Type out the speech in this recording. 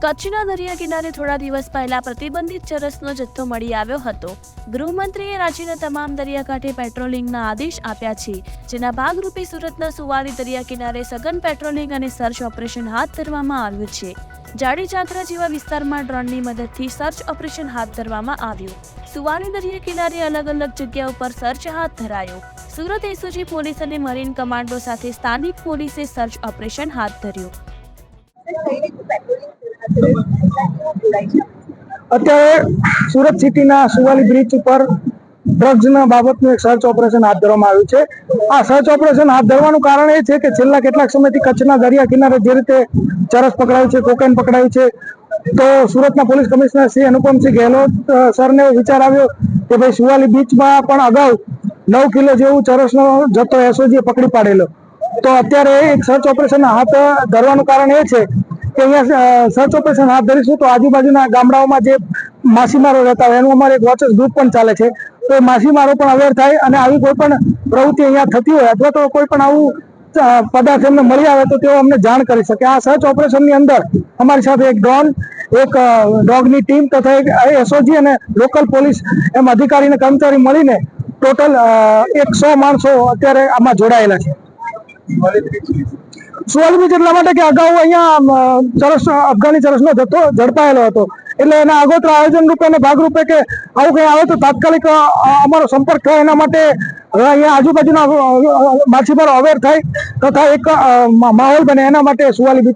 કચ્છના દરિયા કિનારે થોડા દિવસ પહેલા પ્રતિબંધિત ચરસનો જથ્થો મળી આવ્યો હતો। ગૃહમંત્રીએ રાજ્યના તમામ દરિયાકાંઠે પેટ્રોલિંગના આદેશ આપ્યા છે, જેના ભાગરૂપે સુરતના સુવાલી દરિયા કિનારે સઘન પેટ્રોલિંગ અને સર્ચ ઓપરેશન હાથ ધરવામાં આવ્યું છે। જાડી ચાંદરા જેવા વિસ્તારમાં ડ્રોનની મદદથી સર્ચ ઓપરેશન હાથ ધરવામાં આવ્યું। સુવાલી દરિયા કિનારે અલગ અલગ જગ્યા ઉપર સર્ચ હાથ ધરાયો। સુરત એસઓજી પોલીસ અને મરીન કમાન્ડો સાથે સ્થાનિક પોલીસે સર્ચ ઓપરેશન હાથ ધર્યું। અત્યારે સુરત સિટીના સુવાલી બ્રિજ ઉપર ડ્રગ્સના બાબતનું એક સર્ચ ઓપરેશન હાથ ધરવામાં આવ્યું છે। આ સર્ચ ઓપરેશન હાથ ધરવાનું કારણ એ છે કે છેલ્લા કેટલાક સમયથી કચ્છના દરિયા કિનારે જે રીતે ચરસ પકડાયું છે, કોકેન પકડાયું છે, તો સુરતના પોલીસ કમિશનર શ્રી અનુપમસિંહ ગેહલોત સરને વિચાર આવ્યો કે ભાઈ સુવાલી બીચમાં પણ અગાઉ 9 કિલો જેવું ચરસનો જથ્થો એસઓજીએ પકડી પાડેલો। તો અત્યારે એક સર્ચ ઓપરેશન હાથ ધરવાનું કારણ એ છે કે અહીંયા સર્ચ ઓપરેશન હાથ ધરીશું તો આજુબાજુના ગામડાઓમાં જે માછીમારો રહેતા હોય એનું અમારે એક વોચર્સ ગ્રુપ પણ ચાલે છે, તો એ માછીમારો પણ અવેર થાય અને આવી કોઈ પણ પ્રવૃત્તિ અહીંયા થતી હોય અથવા તો કોઈ પણ આવું પદાર્થ એમને મળી આવે તો તેઓ અમને જાણ કરી શકે। આ સર્ચ ઓપરેશનની અંદર અમારી સાથે એક ડ્રોન, એક ડોગની ટીમ તથા એક એસઓજી અને લોકલ પોલીસ એમ અધિકારી અને કર્મચારી મળીને ટોટલ 100 માણસો અત્યારે આમાં જોડાયેલા છે। સુવાલી બીચ એટલા માટે કે અગાઉ અહીંયા અફઘાની ચરસનો જથ્થો ઝડપાયેલો હતો, એટલે એના આગોતરા આયોજન રૂપે અને ભાગરૂપે કે આવું કંઈ આવે તો તાત્કાલિક અમારો સંપર્ક થાય એના માટે અહીંયા આજુબાજુના માછીમારો અવેર થાય તથા એક માહોલ બને એના માટે સુવાલી બીચ